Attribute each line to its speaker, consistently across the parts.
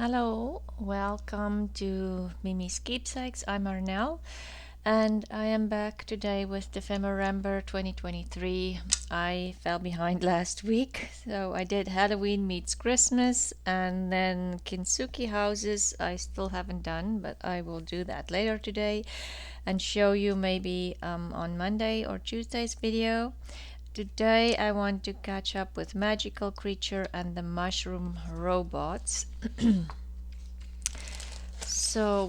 Speaker 1: Hello, welcome to Miemie's Keepsakes. I'm Arnell, and I am back today with Dephemerember 2023. I fell behind last week, so I did Halloween meets Christmas, and then Kintsugi houses I still haven't done, but I will do that later today and show you maybe on Monday or Tuesday's video. Today I want to catch up with Magical Creature and the Mushroom Robots. So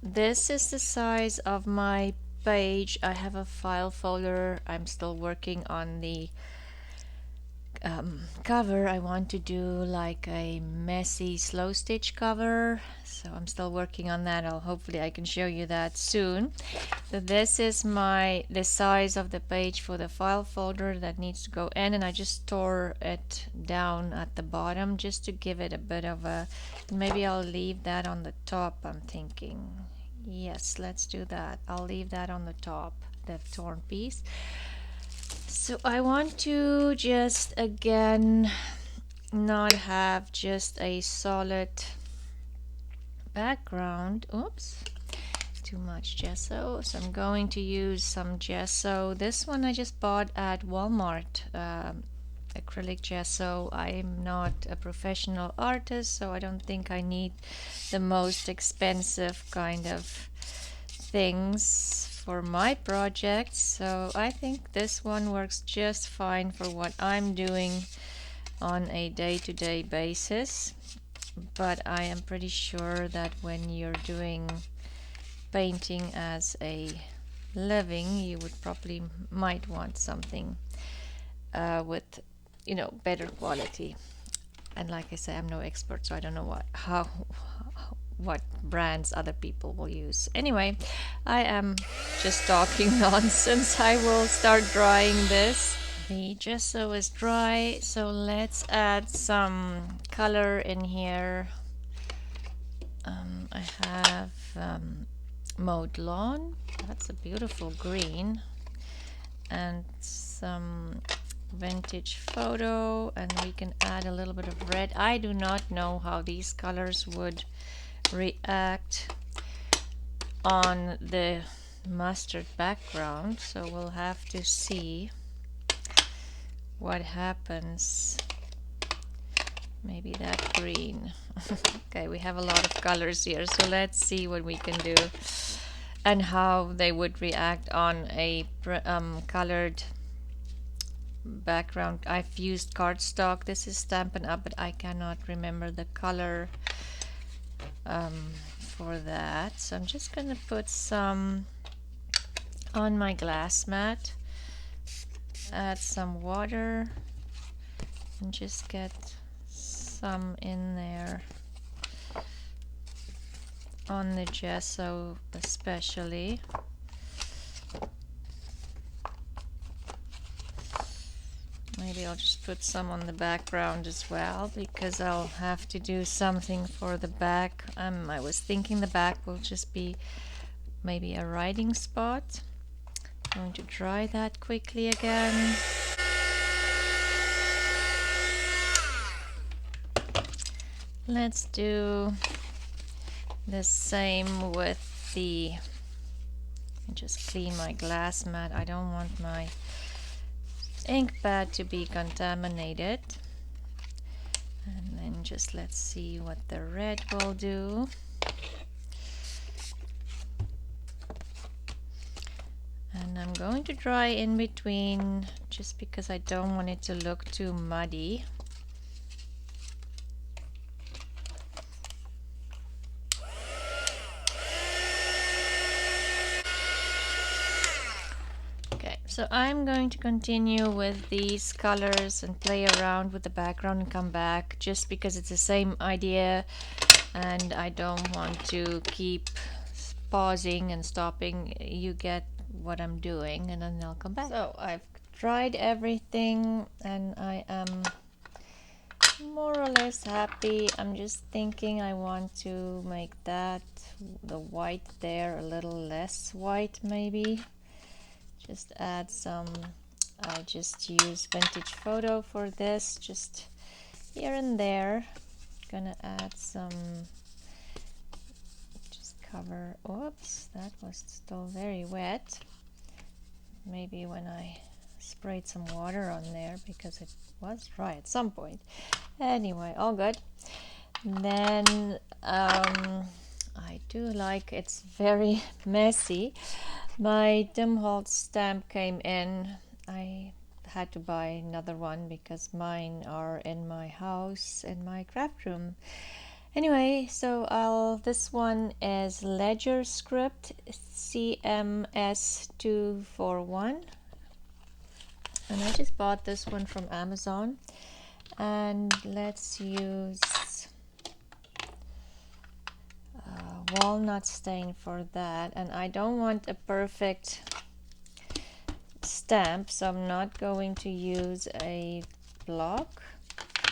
Speaker 1: this is the size of my page. I have a file folder. I'm still working on the cover. I want to do like a messy slow stitch cover, so I'm still working on that. Hopefully I can show you that soon. So this is the size of the page for the file folder that needs to go in, and I just store it down at the bottom just to give it a bit of a, maybe I'll leave that on the top. I'm thinking, yes, let's do that. I'll leave that on the top, the torn piece. So I want to just again not have just a solid background. Oops, too much gesso. So I'm going to use some gesso. This one I just bought at Walmart, acrylic gesso. I'm not a professional artist, so I don't think I need the most expensive kind of things for my project, so I think this one works just fine for what I'm doing on a day-to-day basis. But I am pretty sure that when you're doing painting as a living, you would probably might want something with better quality. And like I say, I'm no expert, so I don't know what brands other people will use. Anyway, I am just talking nonsense. I will start drying this. The gesso is dry, so let's add some color in here. I have mowed lawn. That's a beautiful green. And some vintage photo, and we can add a little bit of red. I do not know how these colors would react on the mustard background, so we'll have to see what happens. Maybe that green. Okay, we have a lot of colors here, so let's see what we can do and how they would react on a colored background. I've used cardstock. This is Stampin' Up, but I cannot remember the color for that, so I'm just gonna put some on my glass mat, add some water, and just get some in there on the gesso especially. Maybe I'll just put some on the background as well, because I'll have to do something for the back. I was thinking the back will just be maybe a writing spot. I'm going to dry that quickly again. Let's do the same with the, just clean my glass mat. I don't want my ink pad to be contaminated. And then just let's see what the red will do. And I'm going to dry in between just because I don't want it to look too muddy. So I'm going to continue with these colors and play around with the background and come back, just because it's the same idea and I don't want to keep pausing and stopping. You get what I'm doing, and then I'll come back. So I've dried everything and I am more or less happy. I'm just thinking I want to make the white there a little less white maybe. Just add some, I just use vintage photo for this, just here and there, gonna add some, just cover, oops, that was still very wet. Maybe when I sprayed some water on there, because it was dry at some point. Anyway, all good. Then I do like, it's very messy. My Tim Holtz stamp came in. I had to buy another one because mine are in my house, in my craft room. Anyway, so this one is Ledger Script CMS241. And I just bought this one from Amazon. And let's use walnut stain for that. And I don't want a perfect stamp, so I'm not going to use a block.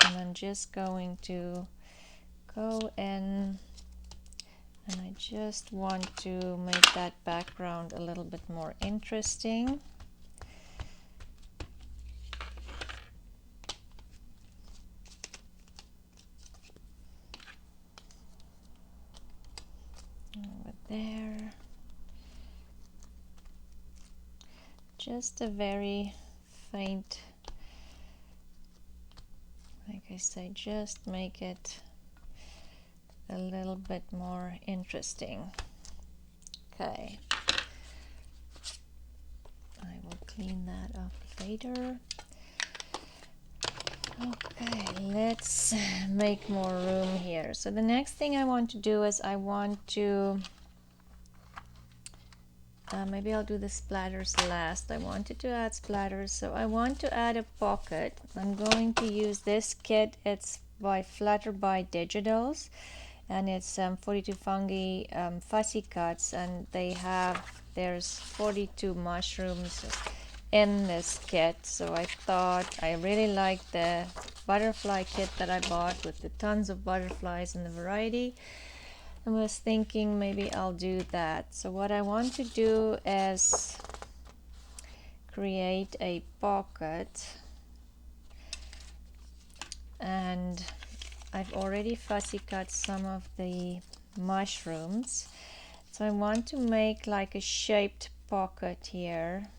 Speaker 1: And I'm just going to go in, and I just want to make that background a little bit more interesting. Over there. Just a very faint, like I say, just make it a little bit more interesting. Okay. I will clean that up later. Okay, let's make more room here. So the next thing I want to do is I want to, maybe I'll do the splatters last. I wanted to add splatters, so I want to add a pocket. I'm going to use this kit. It's by Flutter by Digitals, and it's 42 fungi fussy cuts, and there's 42 mushrooms in this kit. So I thought I really liked the butterfly kit that I bought with the tons of butterflies and the variety. I was thinking maybe I'll do that. So what I want to do is create a pocket, and I've already fussy cut some of the mushrooms. So I want to make like a shaped pocket here.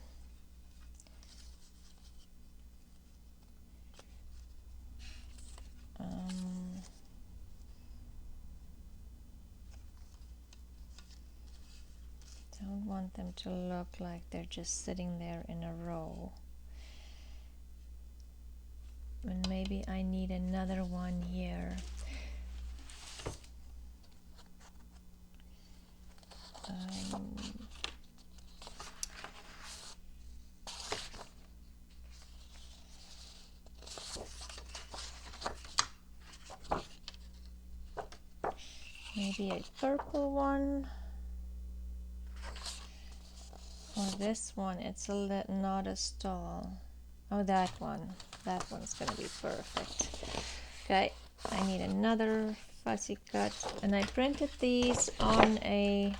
Speaker 1: Don't want them to look like they're just sitting there in a row. And maybe I need another one here. Maybe a purple one, or this one. It's not a stall. Oh, that one. That one's gonna be perfect. Okay, I need another fussy cut, and I printed these on a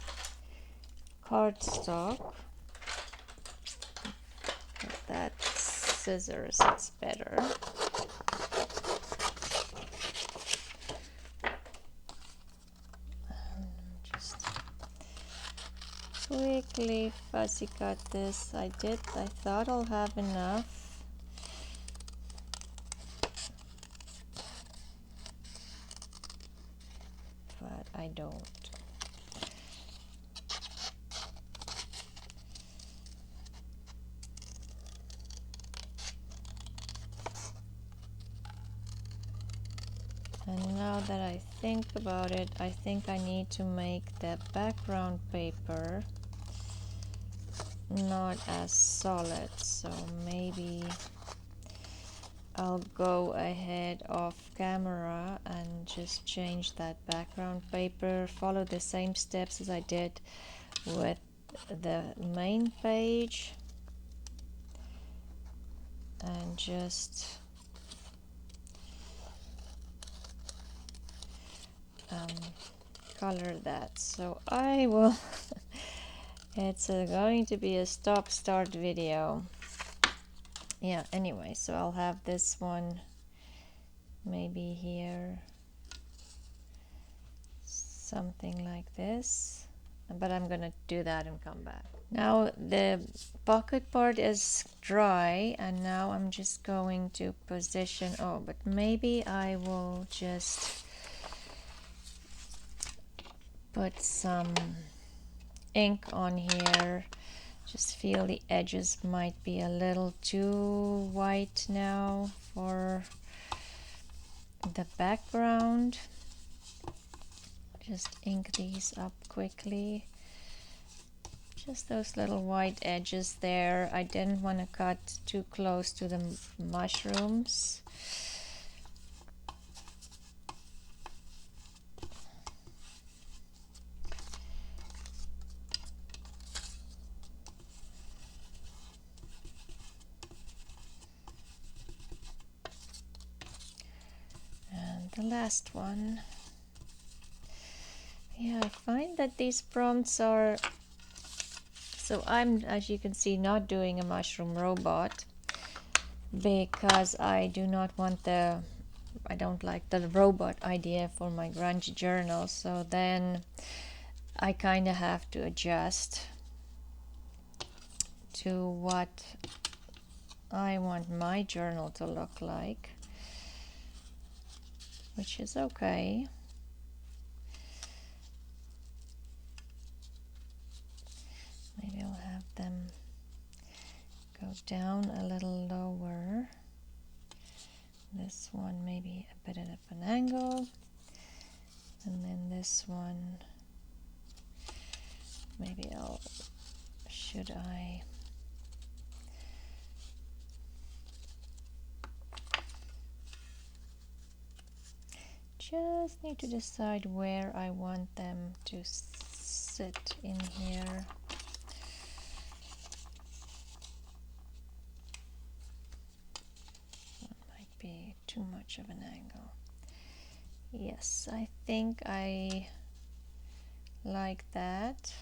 Speaker 1: cardstock. With that scissors, it's better. Just quickly fussy cut this. I thought I'll have enough. But I don't. And now that I think about it, I think I need to make the background paper not as solid. So maybe I'll go ahead off camera and just change that background paper, follow the same steps as I did with the main page, and just color that. So I will it's going to be a stop-start video. Yeah, anyway, so I'll have this one maybe here. something like this, but I'm gonna do that and come back. Now the pocket part is dry, and now I'm just going to position, oh, but maybe I will just put some ink on here. Just feel the edges might be a little too white now for the background. Just ink these up quickly. Just those little white edges there. I didn't want to cut too close to the mushrooms. And the last one. Yeah, I find that these prompts are, so I'm, as you can see, not doing a mushroom robot because I do not want the, I don't like the robot idea for my grunge journal, so then I kind of have to adjust to what I want my journal to look like, which is okay. Maybe I'll have them go down a little lower. This one maybe a bit at an angle, and then this one maybe should I just need to decide where I want them to sit in here. Be too much of an angle. Yes, I think I like that.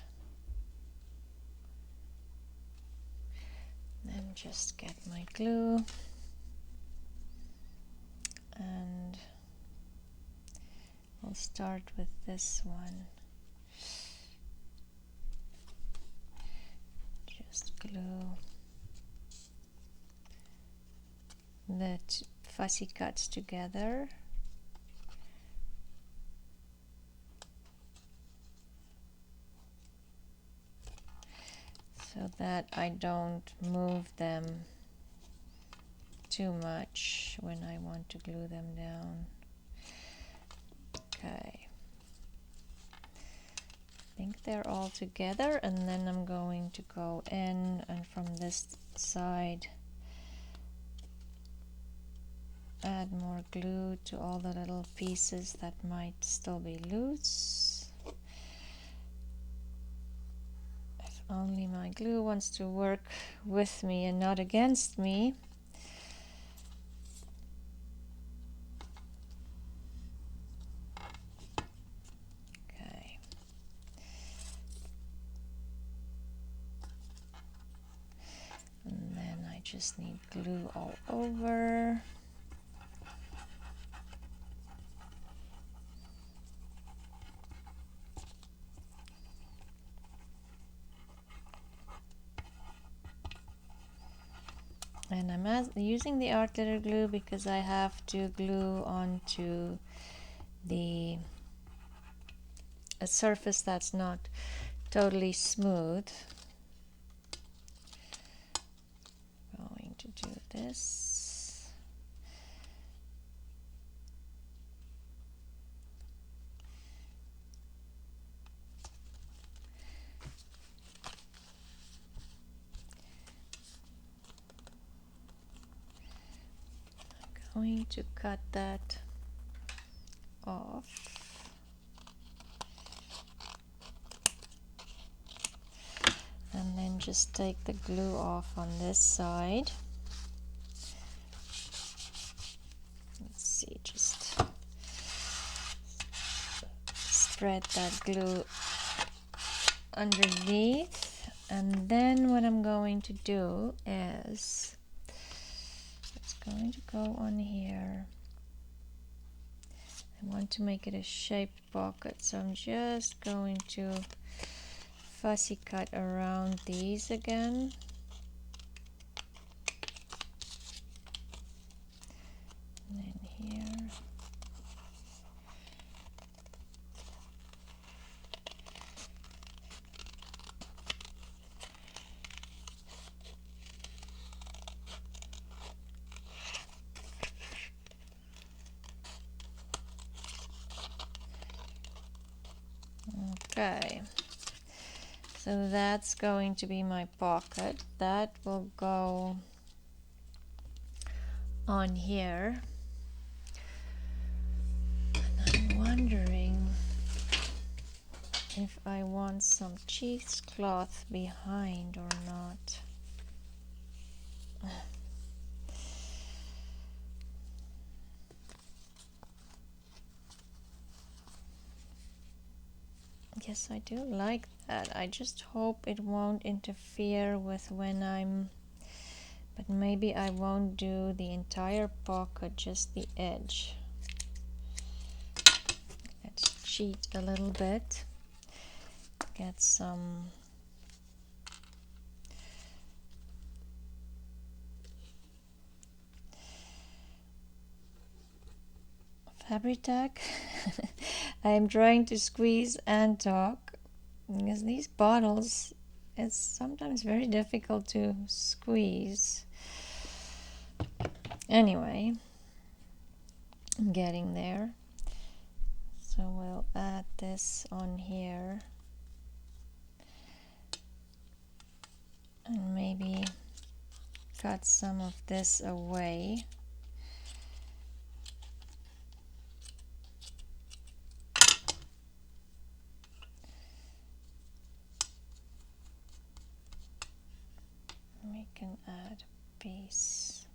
Speaker 1: Then just get my glue and I'll start with this one. Just glue the fussy cuts together. So that I don't move them too much when I want to glue them down. Okay. I think they're all together, and then I'm going to go in and from this side add more glue to all the little pieces that might still be loose. If only my glue wants to work with me and not against me. Okay. And then I just need glue all over. And I'm using the art glitter glue because I have to glue onto a surface that's not totally smooth. Going to do this. I'm going to cut that off. And then just take the glue off on this side. Let's see, just spread that glue underneath. And then what I'm going to do is it's going to go on here. I want to make it a shaped pocket, so I'm just going to fussy cut around these again. And then here. Okay, so that's going to be my pocket. That will go on here. And I'm wondering if I want some cheesecloth behind or not. Yes, I do like that. I just hope it won't interfere with when I'm, but maybe I won't do the entire pocket, just the edge. Let's cheat a little bit. Get some fabric tack. I am trying to squeeze and talk because these bottles, it's sometimes very difficult to squeeze. Anyway, I'm getting there. So we'll add this on here and maybe cut some of this away. We can add a piece,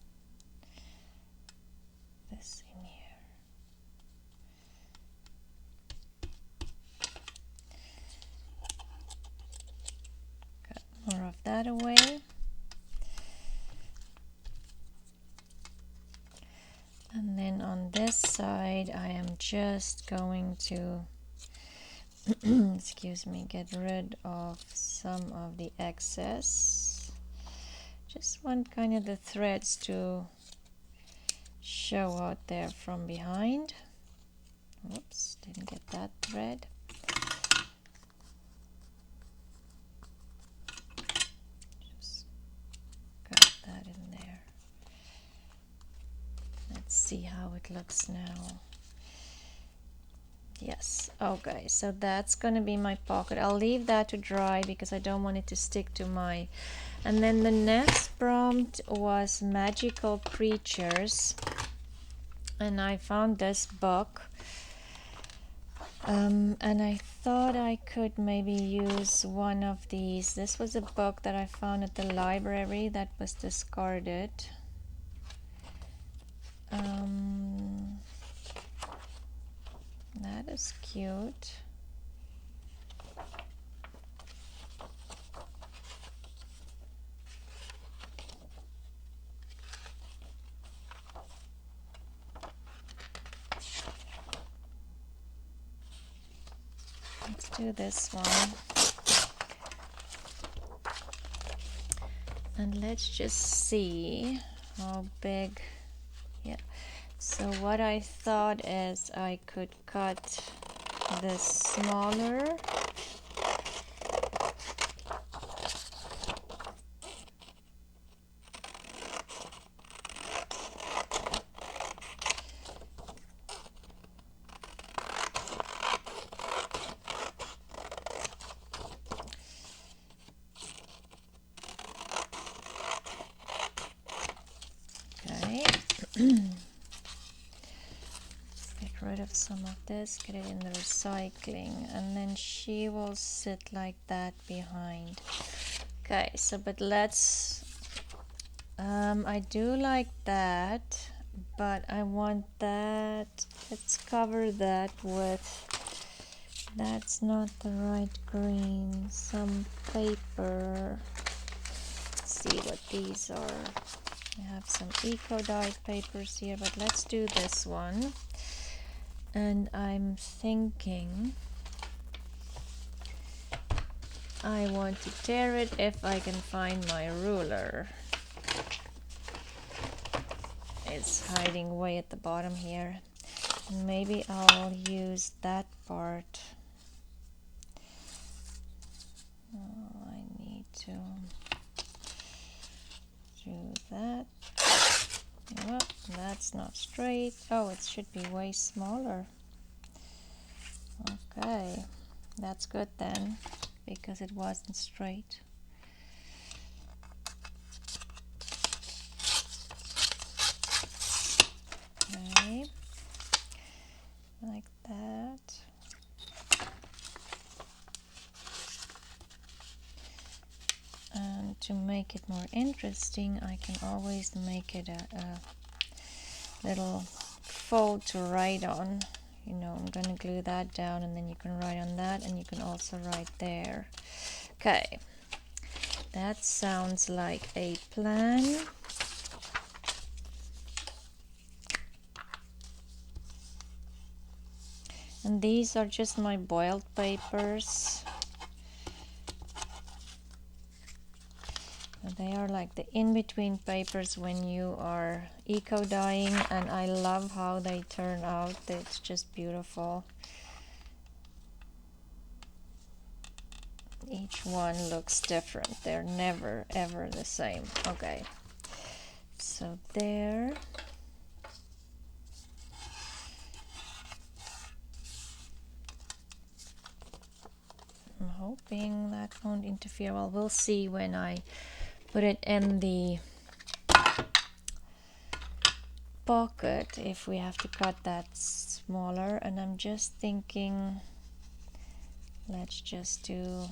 Speaker 1: this in here. Cut more of that away. And then on this side, I am just going to, excuse me, get rid of some of the excess. Just want kind of the threads to show out there from behind. Whoops, didn't get that thread. Just got that in there. Let's see how it looks now. Yes, okay, so that's gonna be my pocket. I'll leave that to dry because I don't want it to stick to my. And then the next prompt was magical creatures, and I found this book, and I thought I could maybe use one of these. This was a book that I found at the library that was discarded. That is cute. Let's do this one. And let's just see how big. Yeah. So what I thought is I could cut this smaller. Okay. Get rid of some of this, get it in the recycling, and then she will sit like that behind. Okay, so but let's, I do like that, but I want that, let's cover that with, that's not the right green, some paper. Let's see what these are. I have some eco dyed papers here, but let's do this one. And I'm thinking I want to tear it if I can find my ruler. It's hiding way at the bottom here. Maybe I'll use that part. Oh, I need to do that. Well, that's not straight. Oh, it should be way smaller. Okay, that's good then, because it wasn't straight. Okay, like that. And to make it more interesting, I can always make it a little fold to write on. You know, I'm gonna glue that down, and then you can write on that, and you can also write there. Okay, that sounds like a plan. And these are just my boiled papers. They are like the in-between papers when you are eco-dyeing, and I love how they turn out. It's just beautiful. Each one looks different. They're never ever the same. Okay, so there. I'm hoping that won't interfere. Well, we'll see when I put it in the pocket if we have to cut that smaller. And I'm just thinking, let's just do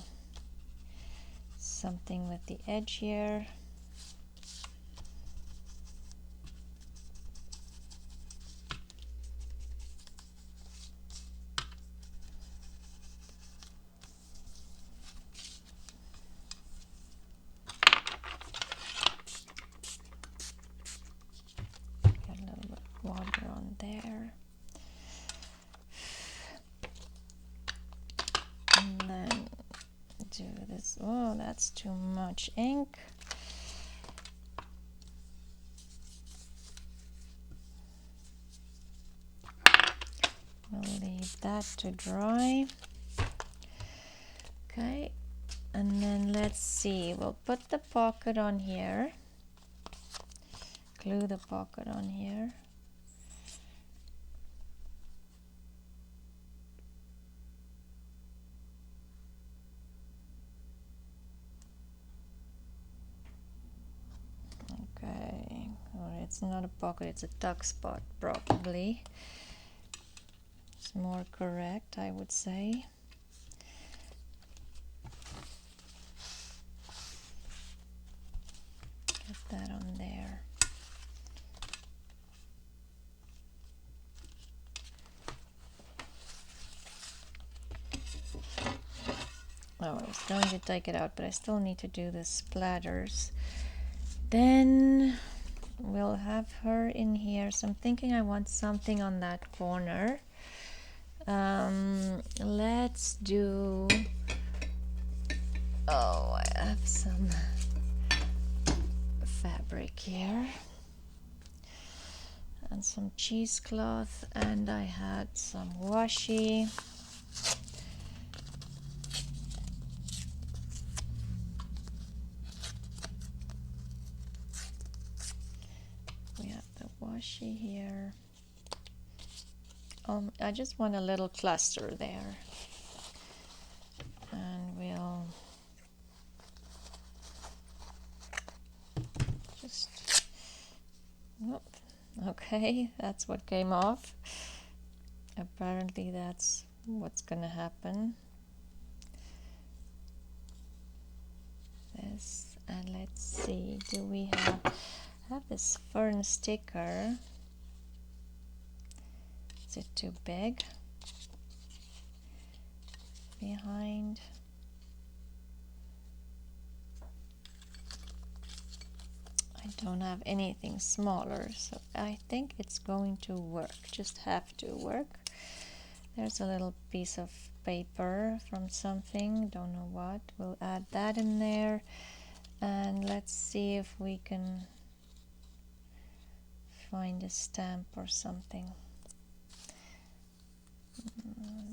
Speaker 1: something with the edge here. Get a little bit of water on there. And then do this. Oh, that's too much ink. We'll leave that to dry. Okay, and then let's see, we'll put the pocket on here, glue the pocket on here. Okay, or it's not a pocket, it's a tuck spot probably. It's more correct, I would say. Get that on there. Oh, I was going to take it out, but I still need to do the splatters. Then we'll have her in here. So I'm thinking I want something on that corner. Let's do, oh, I have some fabric here and some cheesecloth, and I had some washi. We have the washi here. I just want a little cluster there, and we'll just, whoop. Okay, that's what came off. Apparently that's what's gonna happen. This, and let's see, do we have this fern sticker? Is it too big behind? I don't have anything smaller, so I think it's going to work. Just have to work. There's a little piece of paper from something, don't know what. We'll add that in there, and let's see if we can find a stamp or something.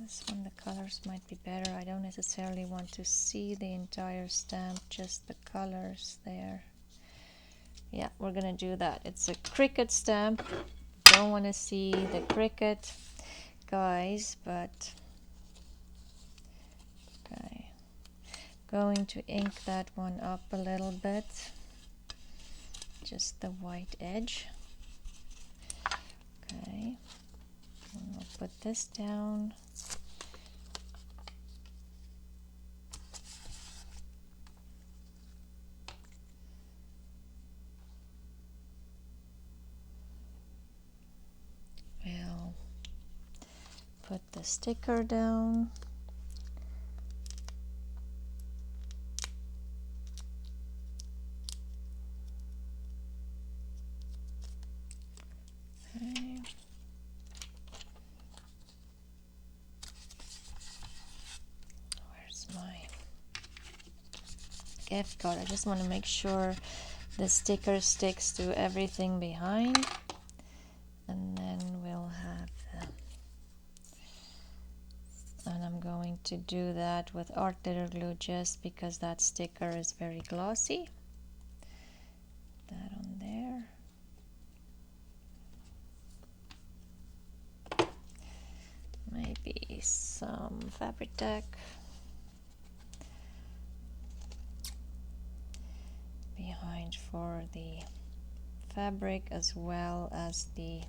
Speaker 1: This one, the colors might be better. I don't necessarily want to see the entire stamp, just the colors there. Yeah, we're gonna do that. It's a cricket stamp. Don't want to see the cricket, guys, but okay. Going to ink that one up a little bit. Just the white edge. Okay. And we'll put this down. We'll put the sticker down. Okay. Where's my gift card? I just want to make sure the sticker sticks to everything behind, and then we'll have and I'm going to do that with art glitter glue just because that sticker is very glossy. That on there. Maybe some fabric tack behind for the fabric as well as the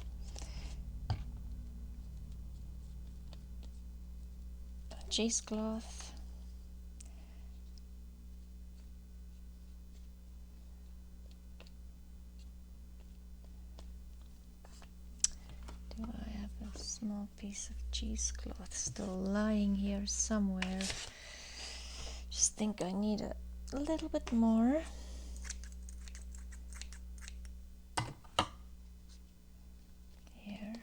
Speaker 1: cheesecloth. Do I have a small piece of cheesecloth still lying here somewhere? Just think I need a little bit more. Here.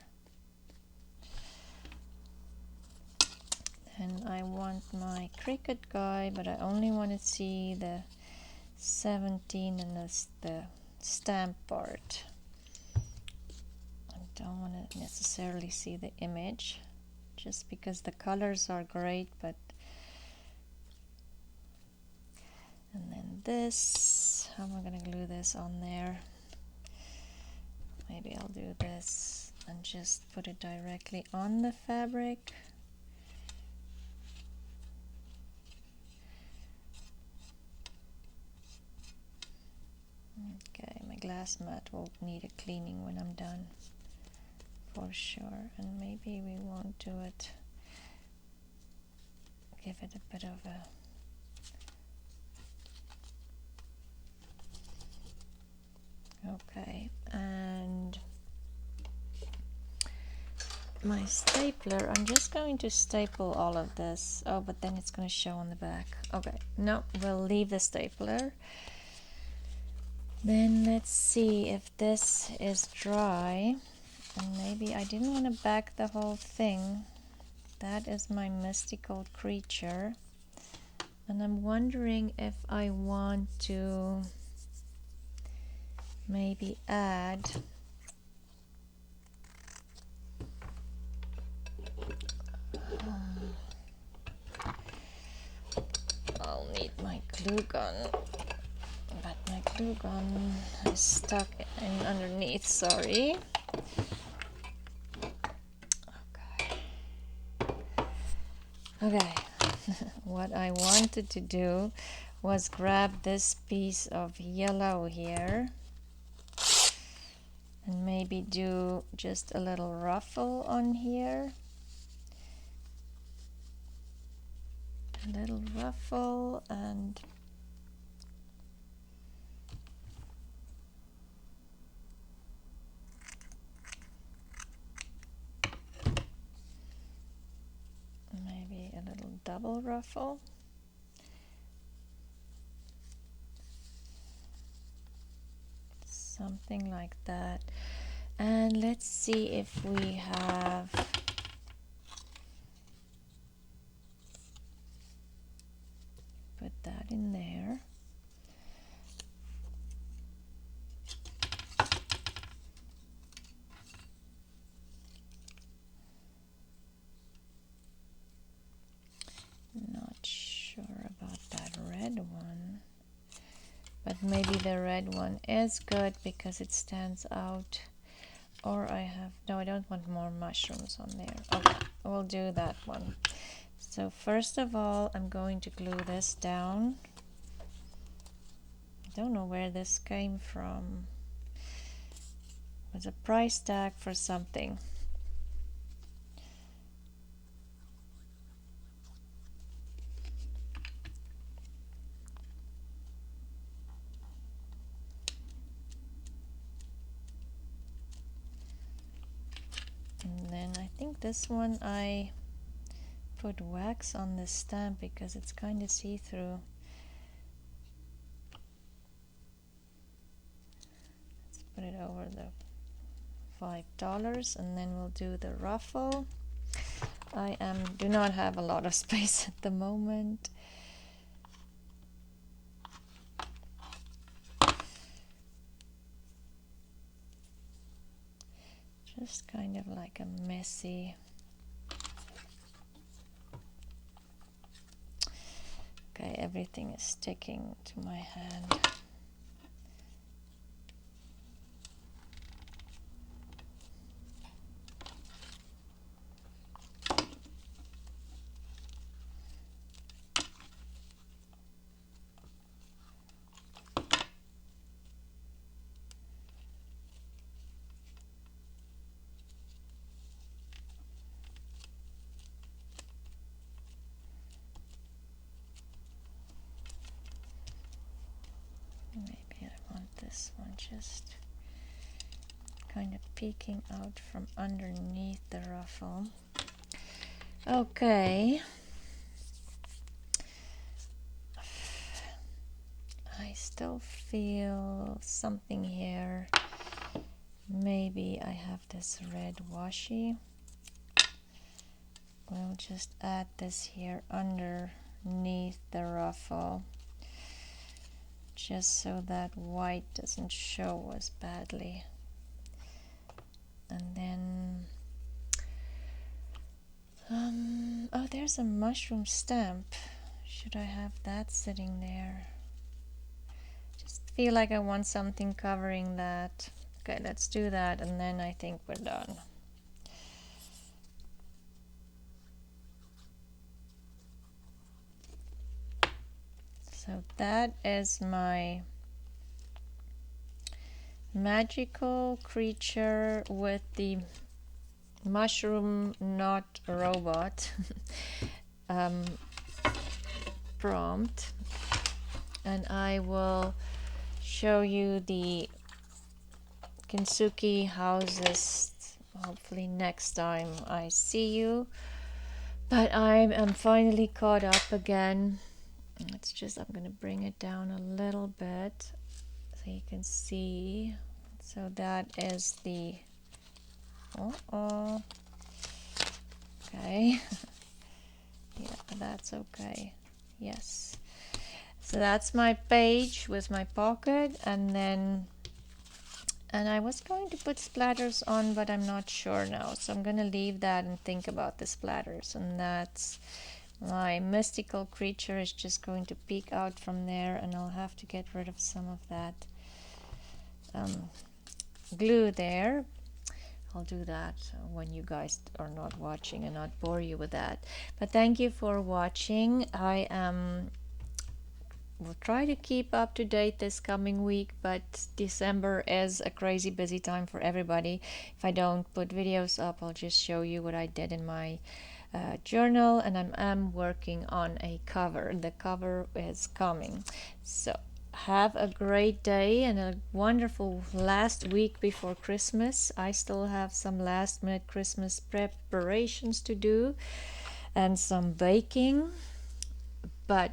Speaker 1: And I want my cricket guy, but I only want to see the 17 and the stamp part. I don't want to necessarily see the image, just because the colors are great, but and then this, how am I going to glue this on there? Maybe I'll do this and just put it directly on the fabric. Okay, my glass mat will need a cleaning when I'm done, for sure. And maybe we won't do it, give it a bit of a okay. And my stapler, I'm just going to staple all of this. Oh, but then it's going to show on the back. Okay, no, we'll leave the stapler. Then let's see if this is dry. And maybe I didn't want to back the whole thing. That is my mystical creature. And I'm wondering if I want to maybe add I'll need my glue gun. But my glue gun is stuck in underneath, sorry. Okay, what I wanted to do was grab this piece of yellow here and maybe do just a little ruffle on here. A little ruffle and maybe a little double ruffle. Something like that. And let's see if we have maybe the red one is good because it stands out. Or no, I don't want more mushrooms on there. Okay, we'll do that one. So first of all, I'm going to glue this down. I don't know where this came from. It was a price tag for something. And then I think this one I put wax on the stamp because it's kind of see-through. Let's put it over the $5 and then we'll do the ruffle. I do not have a lot of space at the moment. Just kind of like a messy. Okay, everything is sticking to my hand. Maybe I want this one just kind of peeking out from underneath the ruffle. Okay. I still feel something here. Maybe I have this red washi. We'll just add this here underneath the ruffle, just so that white doesn't show as badly. And then oh, there's a mushroom stamp. Should I have that sitting there? Just feel like I want something covering that. Okay, let's do that and then I think we're done. So that is my magical creature with the mushroom not robot prompt, and I will show you the Kintsugi houses hopefully next time I see you. But I am finally caught up again. I'm gonna bring it down a little bit so you can see. So that is the okay. Yeah, that's okay. Yes. So that's my page with my pocket, and I was going to put splatters on, but I'm not sure now. So I'm gonna leave that and think about the splatters, and that's my mystical creature is just going to peek out from there, and I'll have to get rid of some of that glue there. I'll do that when you guys are not watching and not bore you with that. But thank you for watching. I will try to keep up to date this coming week, but December is a crazy busy time for everybody. If I don't put videos up, I'll just show you what I did in my journal, and I'm working on a cover. The cover is coming. So have a great day and a wonderful last week before Christmas. I still have some last minute Christmas preparations to do and some baking, but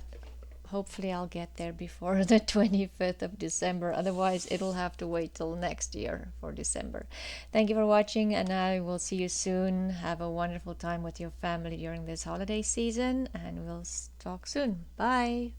Speaker 1: hopefully I'll get there before the 25th of December. Otherwise, it'll have to wait till next year for December. Thank you for watching, and I will see you soon. Have a wonderful time with your family during this holiday season, and we'll talk soon. Bye.